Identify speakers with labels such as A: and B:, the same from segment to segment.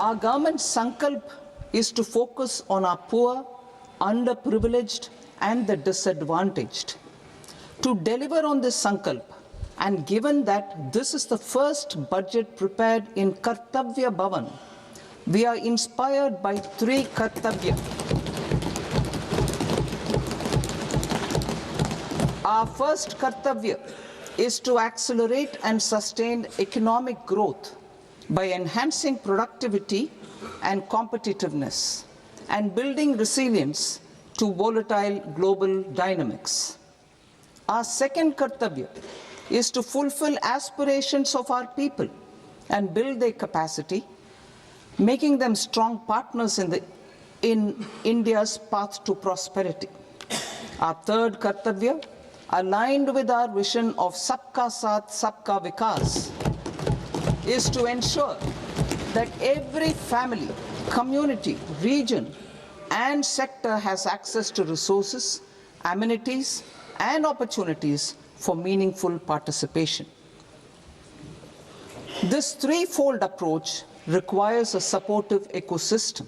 A: Our government's sankalp is to focus on our poor, underprivileged and the disadvantaged. To deliver on this sankalp, and given that this is the first budget prepared in Kartavya Bhavan, we are inspired by three Kartavya. Our first Kartavya is to accelerate and sustain economic growth by enhancing productivity and competitiveness and building resilience to volatile global dynamics. Our second Kartavya is to fulfill aspirations of our people and build their capacity, making them strong partners in India's path to prosperity. Our third Kartavya, aligned with our vision of Sabka Saath, Sabka Vikas, is to ensure that every family, community, region and sector has access to resources, amenities and opportunities for meaningful participation. This threefold approach requires a supportive ecosystem.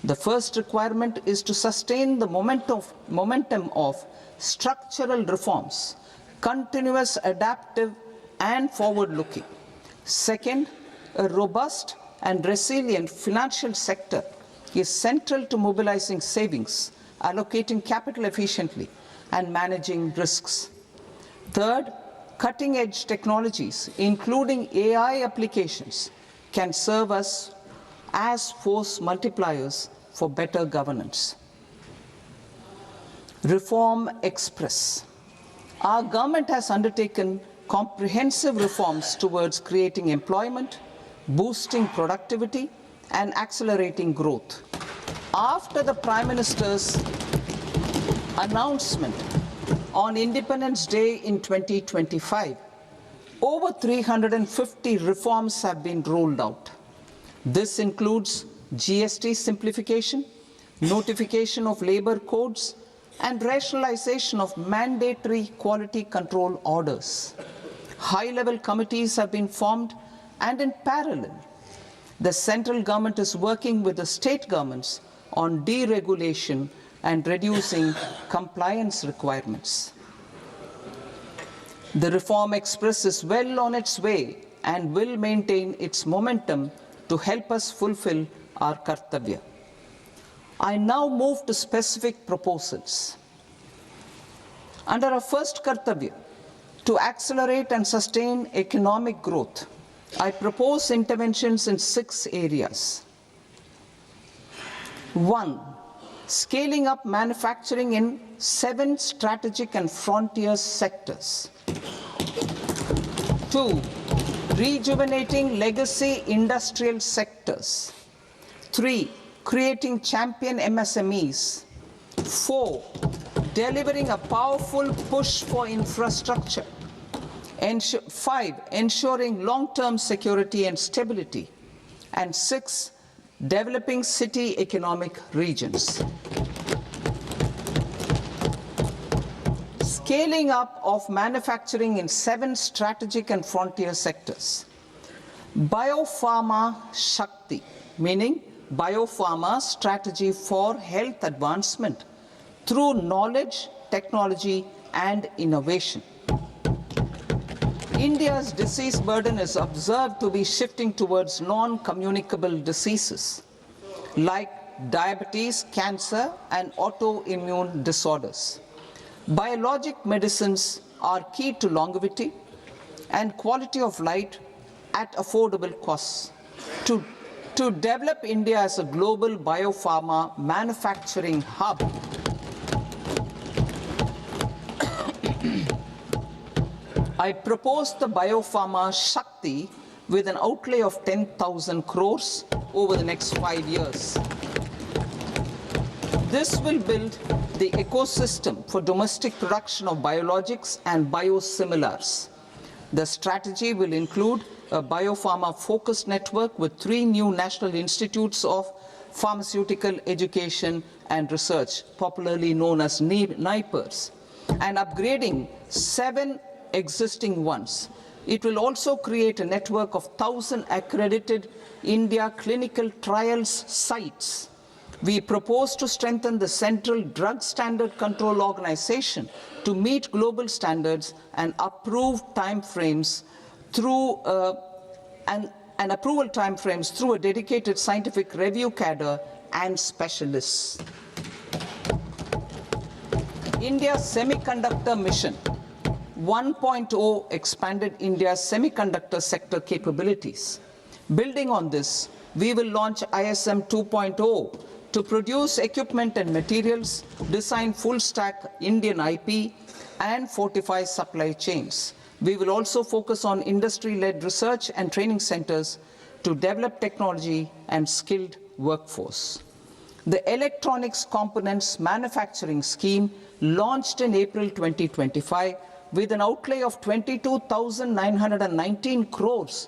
A: The first requirement is to sustain the momentum of structural reforms, continuous, adaptive and forward-looking. Second, a robust and resilient financial sector is central to mobilizing savings, allocating capital efficiently and managing risks. Third, cutting-edge technologies, including AI applications, can serve us as force multipliers for better governance. Reform Express. Our government has undertaken comprehensive reforms towards creating employment, boosting productivity, and accelerating growth. After the Prime Minister's announcement on Independence Day in 2025, over 350 reforms have been rolled out. This includes GST simplification, notification of labor codes, and rationalization of mandatory quality control orders. High-level committees have been formed, and in parallel, the central government is working with the state governments on deregulation and reducing compliance requirements. The Reform Express is well on its way and will maintain its momentum to help us fulfill our Kartavya. I now move to specific proposals. Under our first Kartavya, to accelerate and sustain economic growth, I propose interventions in 6 areas. 1. Scaling up manufacturing in 7 strategic and frontier sectors. 2. Rejuvenating legacy industrial sectors. 3. Creating champion MSMEs. 4. Delivering a powerful push for infrastructure. 5. Ensuring long-term security and stability. And 6. Developing city economic regions. Scaling up of manufacturing in 7 strategic and frontier sectors. Biopharma Shakti, meaning biopharma strategy for health advancement through knowledge, technology and innovation. India's disease burden is observed to be shifting towards non-communicable diseases like diabetes, cancer and autoimmune disorders. Biologic medicines are key to longevity and quality of life at affordable costs. To develop India as a global biopharma manufacturing hub, I propose the Biopharma Shakti with an outlay of 10,000 crores over the next 5 years. This will build the ecosystem for domestic production of biologics and biosimilars. The strategy will include a biopharma-focused network with 3 new national institutes of pharmaceutical education and research, popularly known as NIPERs, and upgrading 7 existing ones, It will also create a network of 1,000 accredited India clinical trials sites. We propose to strengthen the Central Drug Standard Control Organization to meet global standards and approve timeframes through and approval timeframes through a dedicated scientific review cadre and specialists. India's semiconductor mission 1.0 expanded India's semiconductor sector capabilities. Building on this, we will launch ISM 2.0 to produce equipment and materials, design full-stack Indian IP, and fortify supply chains. We will also focus on industry-led research and training centers to develop technology and skilled workforce. The Electronics Components Manufacturing Scheme, launched in April 2025 with an outlay of 22,919 crores,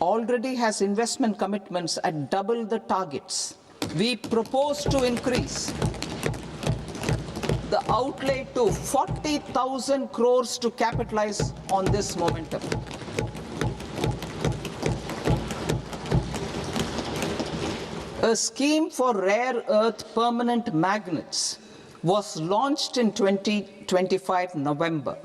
A: already has investment commitments at double the targets. We propose to increase the outlay to 40,000 crores to capitalize on this momentum. A scheme for rare earth permanent magnets was launched in 2025 November.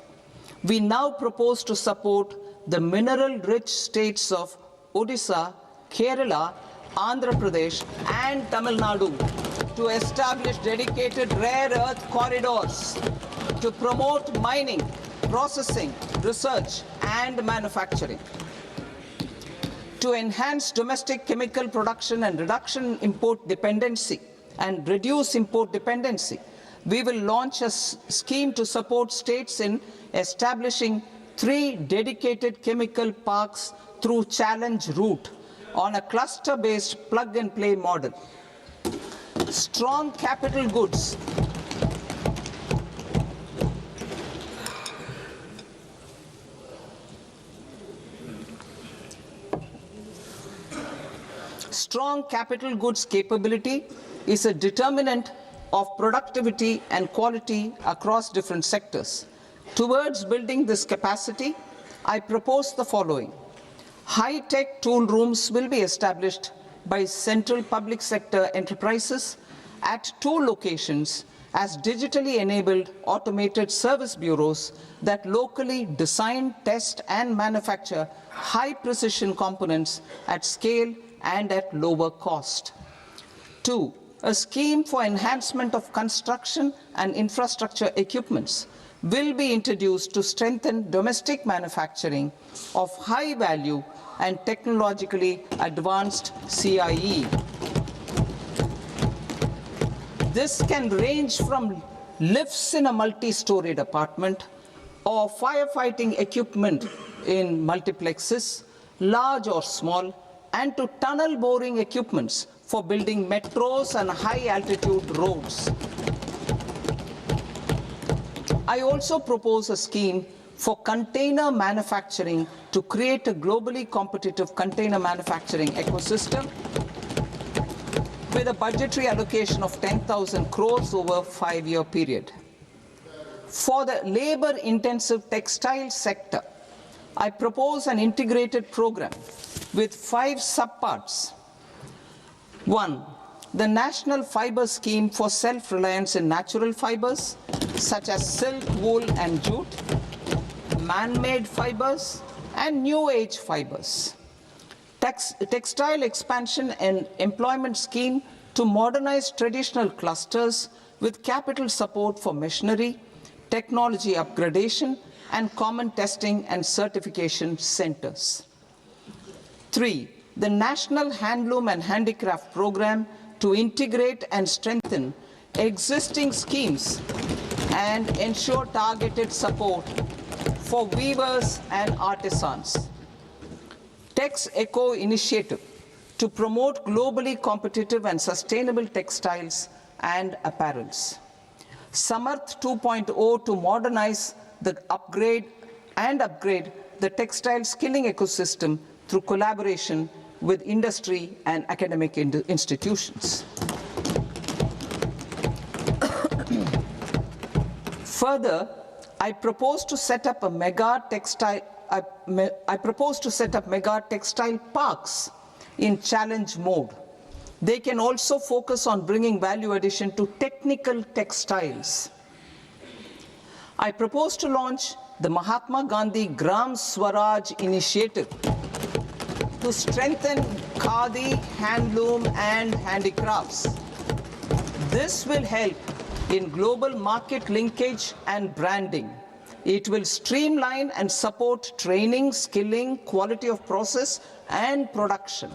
A: We now propose to support the mineral-rich states of Odisha, Kerala, Andhra Pradesh and Tamil Nadu to establish dedicated rare earth corridors to promote mining, processing, research and manufacturing. To enhance domestic chemical production and reduction import dependency and reduce import dependency, we will launch a scheme to support states in establishing 3 dedicated chemical parks through challenge route on a cluster-based plug-and-play model. Strong capital goods. Strong capital goods capability is a determinant of productivity and quality across different sectors. Towards building this capacity, I propose the following. High-tech tool rooms will be established by central public sector enterprises at 2 locations as digitally enabled automated service bureaus that locally design, test and manufacture high-precision components at scale and at lower cost. 2. A scheme for enhancement of construction and infrastructure equipments will be introduced to strengthen domestic manufacturing of high value and technologically advanced CIE. This can range from lifts in a multi-storied apartment or firefighting equipment in multiplexes, large or small, and to tunnel boring equipments for building metros and high-altitude roads. I also propose a scheme for container manufacturing to create a globally competitive container manufacturing ecosystem with a budgetary allocation of 10,000 crores over a 5-year period. For the labor-intensive textile sector, I propose an integrated program with 5 subparts. 1. The National Fiber Scheme for self-reliance in natural fibers, such as silk, wool and jute, man-made fibers, and new-age fibers. Textile expansion and employment scheme to modernize traditional clusters with capital support for machinery, technology upgradation, and common testing and certification centers. 3. The National Handloom and Handicraft Program to integrate and strengthen existing schemes and ensure targeted support for weavers and artisans. Tex Eco Initiative to promote globally competitive and sustainable textiles and apparels. Samarth 2.0 to modernize the upgrade the textile skilling ecosystem through collaboration with industry and academic institutions. Further, I propose to set up a mega I propose to set up mega textile parks in challenge mode. They can also focus on bringing value addition to technical textiles. I propose to launch the Mahatma Gandhi Gram Swaraj initiative to strengthen khadi, handloom and handicrafts. This will help in global market linkage and branding. It will streamline and support training, skilling, quality of process and production.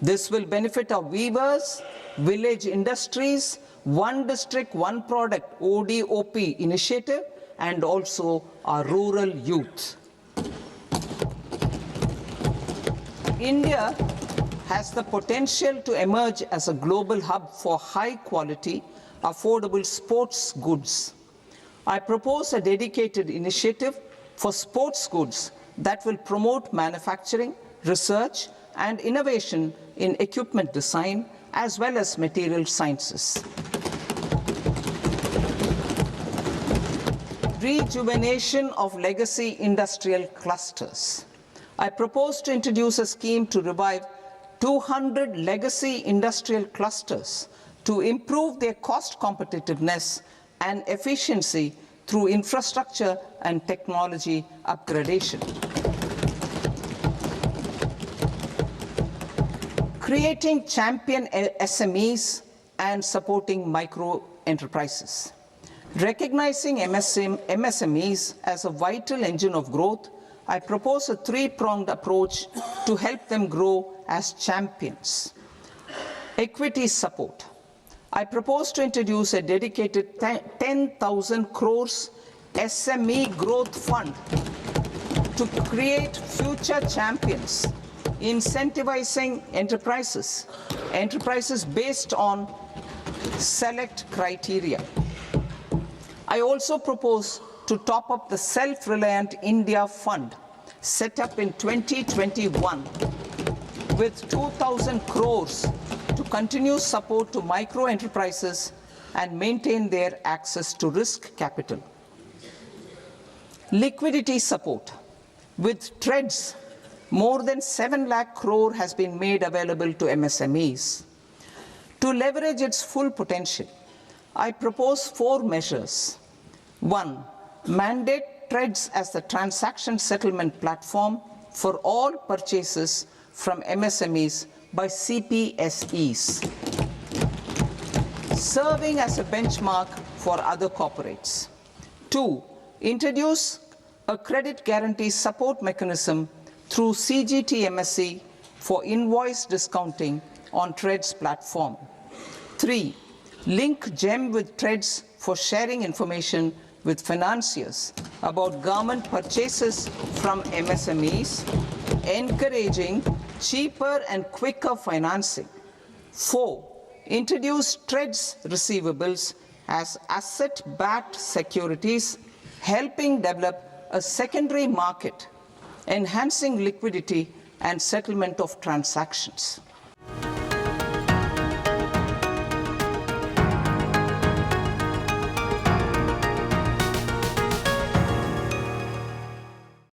A: This will benefit our weavers, village industries, one district, one product ODOP initiative, and also our rural youth. India has the potential to emerge as a global hub for high quality, affordable sports goods. I propose a dedicated initiative for sports goods that will promote manufacturing, research, and innovation in equipment design as well as material sciences. Rejuvenation of legacy industrial clusters. I propose to introduce a scheme to revive 200 legacy industrial clusters to improve their cost competitiveness and efficiency through infrastructure and technology upgradation. Creating champion SMEs and supporting micro enterprises. Recognizing MSMEs as a vital engine of growth, I propose a three-pronged approach to help them grow as champions. Equity support. I propose to introduce a dedicated 10,000 crores SME growth fund to create future champions, incentivizing enterprises based on select criteria. I also propose to top up the Self-Reliant India Fund set up in 2021 with 2,000 crores to continue support to micro enterprises and maintain their access to risk capital. Liquidity support. With TREDS, more than 7 lakh crore has been made available to MSMEs. To leverage its full potential, I propose 4 measures. 1. Mandate TREDS as the transaction settlement platform for all purchases from MSMEs by CPSEs, serving as a benchmark for other corporates. 2. Introduce a credit guarantee support mechanism through CGT-MSE for invoice discounting on TREDS platform. 3. Link GEM with TREDS for sharing information with financiers about government purchases from MSMEs, encouraging cheaper and quicker financing. 4. Introduce TREDS receivables as asset-backed securities, helping develop a secondary market, enhancing liquidity and settlement of transactions.